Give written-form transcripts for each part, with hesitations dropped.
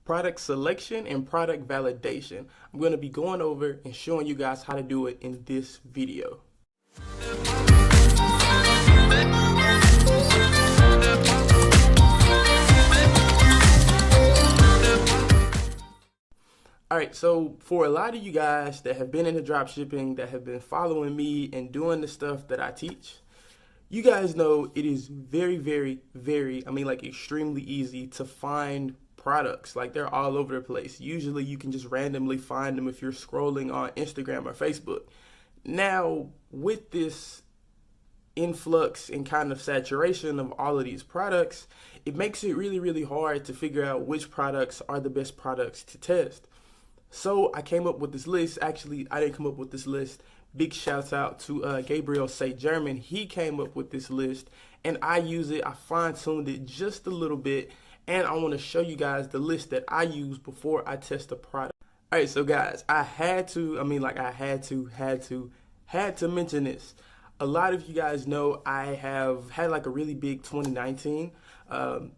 product selection and product validation. I'm going to be going over and showing you guys how to do it in this video. Alright, so for a lot of you guys that have been into dropshipping, that have been following me and doing the stuff that I teach, you guys know it is very, extremely easy to find products. Like, they're all over the place. Usually you can just randomly find them if you're scrolling on Instagram or Facebook. Now, with this influx and kind of saturation of all of these products, it makes it really hard to figure out which products are the best products to test. So I came up with this list. Actually, I didn't come up with this list. Big shouts out to Gabriel St. German. He came up with this list and I use it. I fine-tuned it just a little bit, and I want to show you guys the list that I use before I test a product. All right, so guys, I had to mention this. A lot of you guys know I have had like a really big 2019, and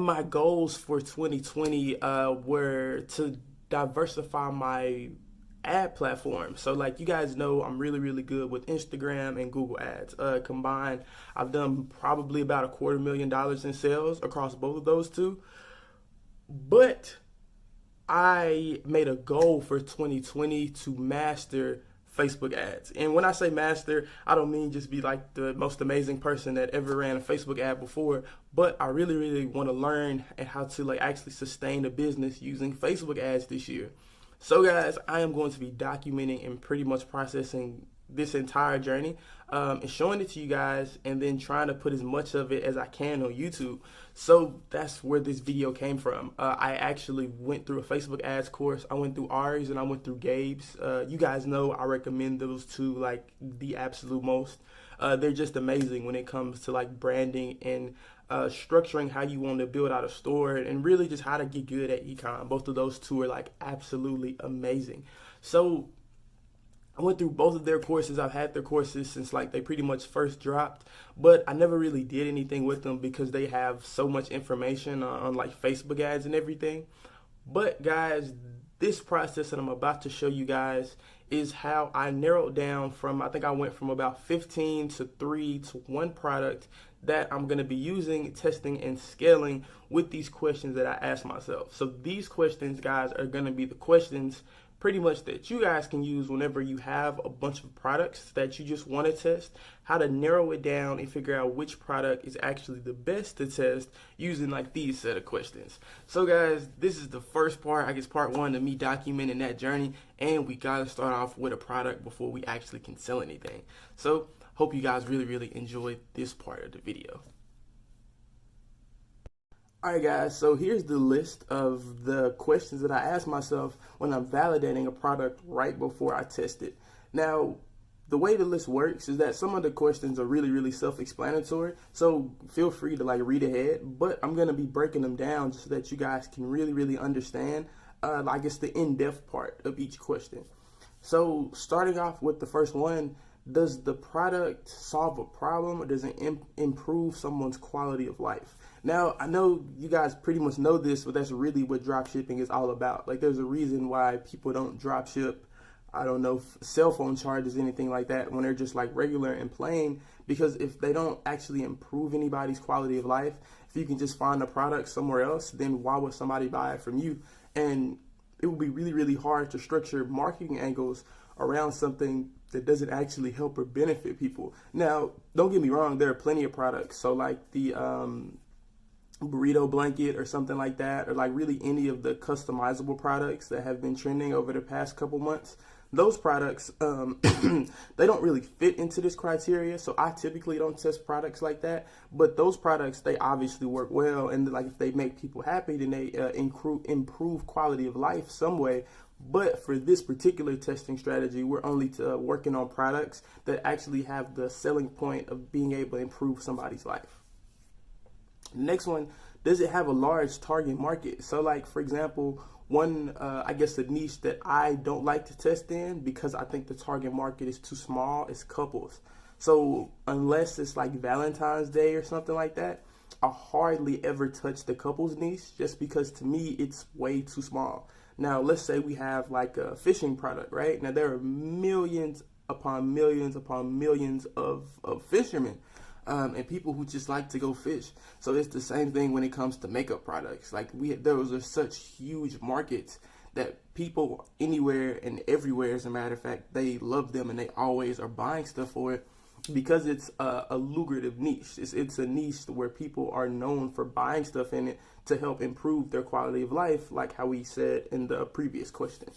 my goals for 2020 were to diversify my ad platform. So like you guys know, I'm really good with Instagram and Google ads. Combined, I've done probably about $250,000 in sales across both of those two. But I made a goal for 2020 to master Facebook ads. And when I say master, I don't mean just be like the most amazing person that ever ran a Facebook ad before, but I really want to learn how to like actually sustain a business using Facebook ads this year. So guys, I am going to be documenting and pretty much processing this entire journey and showing it to you guys, and then trying to put as much of it as I can on YouTube. So that's where this video came from. I actually went through a Facebook ads course. I went through Ari's and I went through Gabe's. You guys know I recommend those two like the absolute most. They're just amazing when it comes to like branding and structuring how you want to build out a store, and really just how to get good at e-com. Both of those two are like absolutely amazing. So I went through both of their courses. I've had their courses since like they pretty much first dropped, but I never really did anything with them because they have so much information on like Facebook ads and everything. But guys, this process that I'm about to show you guys is how I narrowed down from, I think I went from about 15 to 3 to 1 product that I'm going to be using, testing, and scaling with these questions that I asked myself. So these questions, guys, are going to be the questions pretty much that you guys can use whenever you have a bunch of products that you just want to test, how to narrow it down and figure out which product is actually the best to test using like these set of questions. So guys, this is the first part, I guess part 1 of me documenting that journey, and we got to start off with a product before we actually can sell anything. So hope you guys really enjoyed this part of the video. Alright guys, so here's the list of the questions that I ask myself when I'm validating a product right before I test it. Now, the way the list works is that some of the questions are really self-explanatory, so feel free to like read ahead, but I'm going to be breaking them down so that you guys can really understand, I guess, the in-depth part of each question. So starting off with the first one, does the product solve a problem, or does it improve someone's quality of life? Now, I know you guys pretty much know this, but that's really what dropshipping is all about. Like, there's a reason why people don't dropship, I don't know, cell phone charges, anything like that, when they're just like regular and plain, because if they don't actually improve anybody's quality of life, if you can just find a product somewhere else, then why would somebody buy it from you? And it would be really hard to structure marketing angles around something that doesn't actually help or benefit people. Now, don't get me wrong, there are plenty of products. So like the burrito blanket or something like that, or like really any of the customizable products that have been trending over the past couple months, those products, they don't really fit into this criteria. So I typically don't test products like that, but those products, they obviously work well, and like if they make people happy, then they improve quality of life some way. But for this particular testing strategy, we're only working on products that actually have the selling point of being able to improve somebody's life. Next one, does it have a large target market? So like, for example, one, I guess a niche that I don't like to test in because I think the target market is too small is couples. So unless it's like Valentine's Day or something like that, I hardly ever touch the couples niche just because to me it's way too small. Now, let's say we have like a fishing product, right? Now, there are millions upon millions upon millions of fishermen and people who just like to go fish. So it's the same thing when it comes to makeup products. Like those are such huge markets that people anywhere and everywhere, as a matter of fact, they love them and they always are buying stuff for it because it's a lucrative niche. It's a niche where people are known for buying stuff in it to help improve their quality of life, like how we said in the previous question.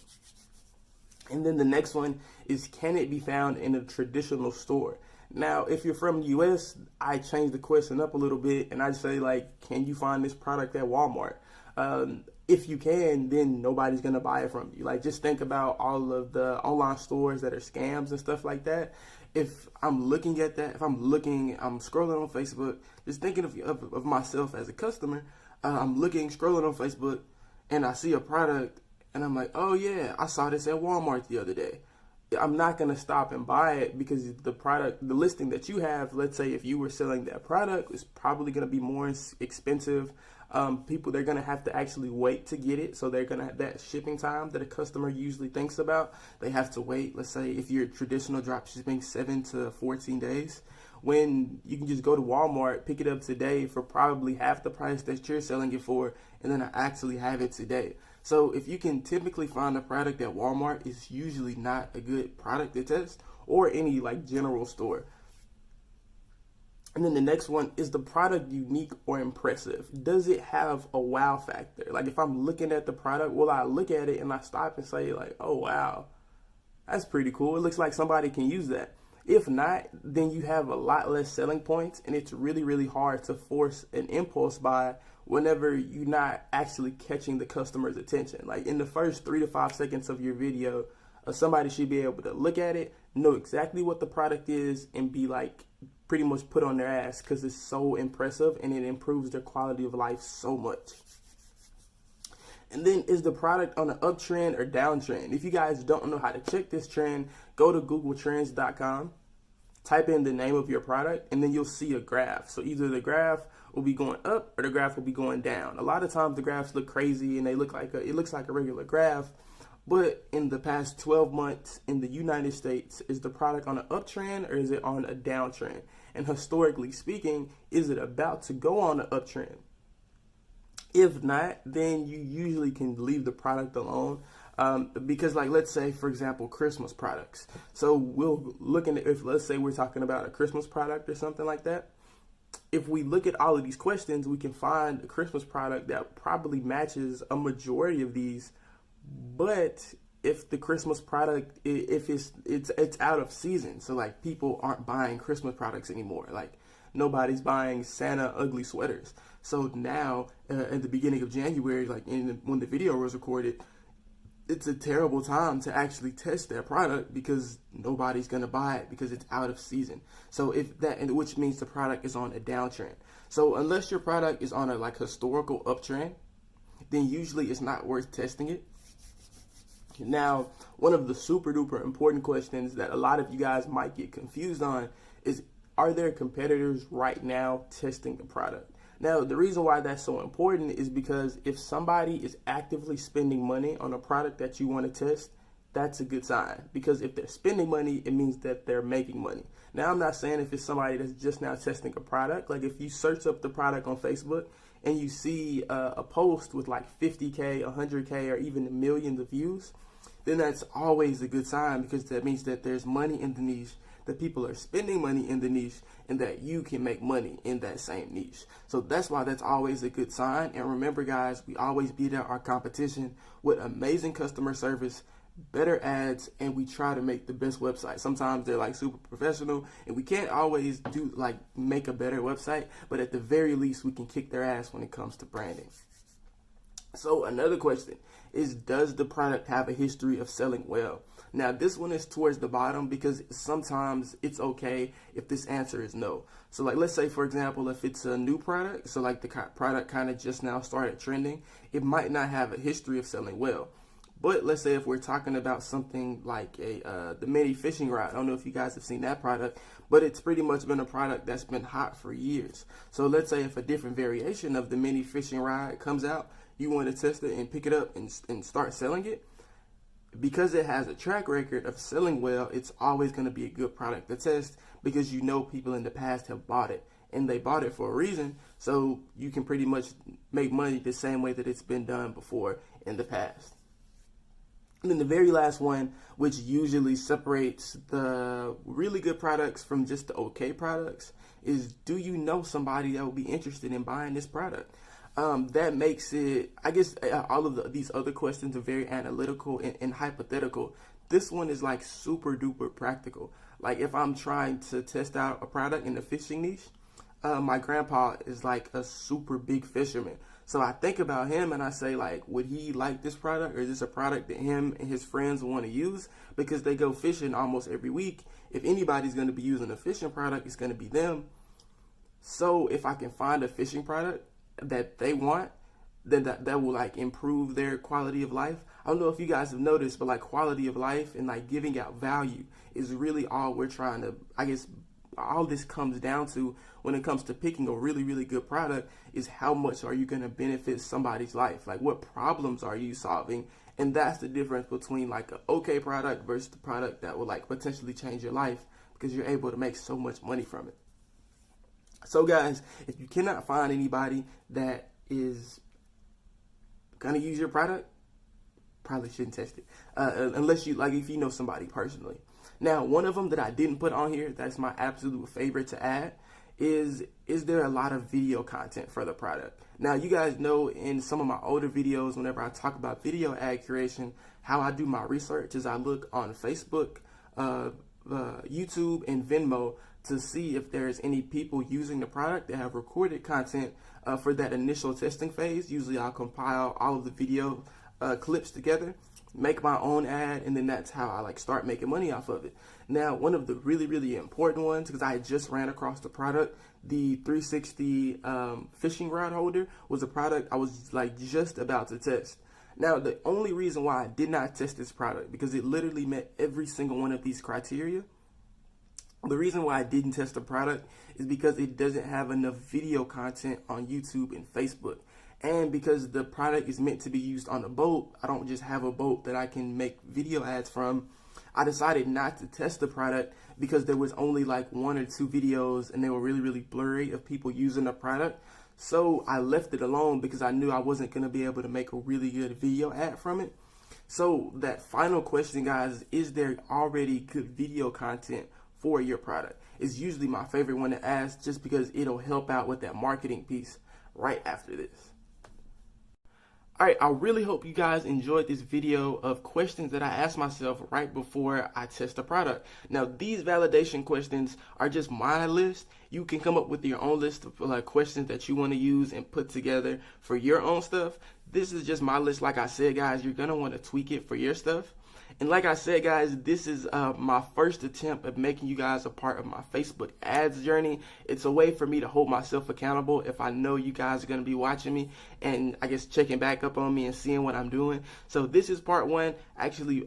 And then the next one is, can it be found in a traditional store? Now, if you're from the US, I change the question up a little bit and I say, like, can you find this product at Walmart? If you can, then nobody's going to buy it from you. Like, just think about all of the online stores that are scams and stuff like that. If I'm looking at that, I'm scrolling on Facebook, just thinking of myself as a customer, I'm scrolling on Facebook, and I see a product, and I'm like, oh yeah, I saw this at Walmart the other day. I'm not going to stop and buy it because the listing that you have, let's say if you were selling that product, is probably going to be more expensive. They're going to have to actually wait to get it. So they're going to have that shipping time that a customer usually thinks about. They have to wait, let's say if you're traditional drop shipping, 7 to 14 days, when you can just go to Walmart, pick it up today for probably half the price that you're selling it for, and then I actually have it today. So if you can typically find a product at Walmart, it's usually not a good product to test, or any like general store. And then the next one, is the product unique or impressive? Does it have a wow factor? Like if I'm looking at the product, will I look at it and I stop and say like, oh wow, that's pretty cool. It looks like somebody can use that. If not, then you have a lot less selling points, and it's really, really hard to force an impulse buy whenever you're not actually catching the customer's attention. Like in the first 3 to 5 seconds of your video, somebody should be able to look at it, know exactly what the product is, and be like pretty much put on their ass because it's so impressive and it improves their quality of life so much. And then, is the product on an uptrend or downtrend? If you guys don't know how to check this trend, go to googletrends.com, type in the name of your product, and then you'll see a graph. So either the graph will be going up or the graph will be going down. A lot of times the graphs look crazy and it looks like a regular graph. But in the past 12 months in the United States, is the product on an uptrend or is it on a downtrend? And historically speaking, is it about to go on an uptrend? If not, then you usually can leave the product alone because, like, let's say, for example, Christmas products. So we'll look at if, let's say we're talking about a Christmas product or something like that. If we look at all of these questions, we can find a Christmas product that probably matches a majority of these. But if the Christmas product, if it's out of season, so like people aren't buying Christmas products anymore, like nobody's buying Santa ugly sweaters. So now, at the beginning of January, like when the video was recorded, it's a terrible time to actually test that product because nobody's gonna buy it because it's out of season. So which means the product is on a downtrend. So unless your product is on a like historical uptrend, then usually it's not worth testing it. Now, one of the super duper important questions that a lot of you guys might get confused on is, are there competitors right now testing the product? Now, the reason why that's so important is because if somebody is actively spending money on a product that you want to test, that's a good sign. Because if they're spending money, it means that they're making money. Now, I'm not saying if it's somebody that's just now testing a product. Like if you search up the product on Facebook and you see a post with like 50K, 100K, or even millions of views, then that's always a good sign because that means that there's money in the niche, that people are spending money in the niche, and that you can make money in that same niche. So that's why that's always a good sign. And remember, guys, we always beat out our competition with amazing customer service, better ads, and we try to make the best website. Sometimes they're like super professional, and we can't always make a better website, but at the very least, we can kick their ass when it comes to branding. So another question is, does the product have a history of selling well? Now, this one is towards the bottom because sometimes it's okay if this answer is no. So like, let's say, for example, if it's a new product, so like the product kind of just now started trending, it might not have a history of selling well. But let's say if we're talking about something like the mini fishing rod, I don't know if you guys have seen that product, but it's pretty much been a product that's been hot for years. So let's say if a different variation of the mini fishing rod comes out, you want to test it and pick it up and start selling it. Because it has a track record of selling well, it's always going to be a good product to test, because you know people in the past have bought it and they bought it for a reason. So you can pretty much make money the same way that it's been done before in the past. And then the very last one, which usually separates the really good products from just the okay products, is, do you know somebody that will be interested in buying this product? That makes it, I guess, all of these other questions are very analytical and hypothetical. This one is like super duper practical. Like if I'm trying to test out a product in the fishing niche, my grandpa is like a super big fisherman. So I think about him and I say, like, would he like this product, or is this a product that him and his friends want to use? Because they go fishing almost every week. If anybody's going to be using a fishing product, it's going to be them. So if I can find a fishing product that they want, then that will like improve their quality of life. I don't know if you guys have noticed, but like quality of life and like giving out value is really all we're trying to, I guess, all this comes down to when it comes to picking a really, really good product is how much are you going to benefit somebody's life? Like what problems are you solving? And that's the difference between like an okay product versus the product that will like potentially change your life, because you're able to make so much money from it. So guys, if you cannot find anybody that is going to use your product, probably shouldn't test it. Unless you, like, if you know somebody personally. Now, one of them that I didn't put on here, that's my absolute favorite to add, is there a lot of video content for the product? Now, you guys know in some of my older videos, whenever I talk about video ad creation, how I do my research is I look on Facebook, YouTube, and Venmo to see if there's any people using the product that have recorded content for that initial testing phase. Usually I'll compile all of the video clips together, make my own ad, and then that's how I like start making money off of it. Now, one of the really, really important ones, because I just ran across the product, the 360 fishing rod holder was a product I was like just about to test. Now, the only reason why I did not test this product, because it literally met every single one of these criteria. The reason why I didn't test the product is because it doesn't have enough video content on YouTube and Facebook. And because the product is meant to be used on a boat, I don't just have a boat that I can make video ads from. I decided not to test the product because there was only like 1 or 2 videos and they were really, really blurry of people using the product. So I left it alone because I knew I wasn't going to be able to make a really good video ad from it. So that final question, guys, is there already good video content for your product? Is usually my favorite one to ask, just because it'll help out with that marketing piece right after this. All right, I really hope you guys enjoyed this video of questions that I asked myself right before I test a product. Now, these validation questions are just my list. You can come up with your own list of questions that you want to use and put together for your own stuff. This is just my list. Like I said, guys, you're going to want to tweak it for your stuff. And like I said, guys, this is my first attempt at making you guys a part of my Facebook ads journey. It's a way for me to hold myself accountable if I know you guys are going to be watching me and I guess checking back up on me and seeing what I'm doing. So this is part 1, actually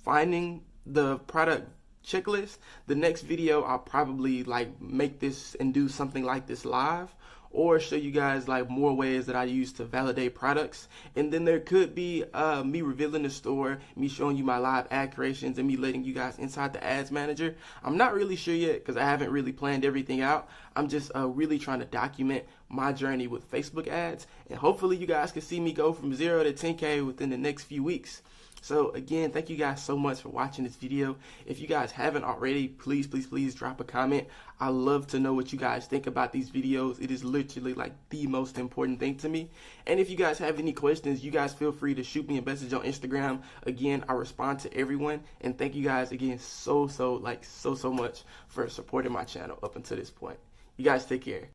finding the product checklist. The next video, I'll probably like make this and do something like this live, or show you guys like more ways that I use to validate products. And then there could be me revealing the store, me showing you my live ad creations, and me letting you guys inside the ads manager. I'm not really sure yet because I haven't really planned everything out. I'm just really trying to document my journey with Facebook ads, and hopefully you guys can see me go from 0 to 10K within the next few weeks. So again, thank you guys so much for watching this video. If you guys haven't already, please, please, please drop a comment. I love to know what you guys think about these videos. It is literally like the most important thing to me. And if you guys have any questions, you guys feel free to shoot me a message on Instagram. Again, I respond to everyone. And thank you guys again so much for supporting my channel up until this point. You guys take care.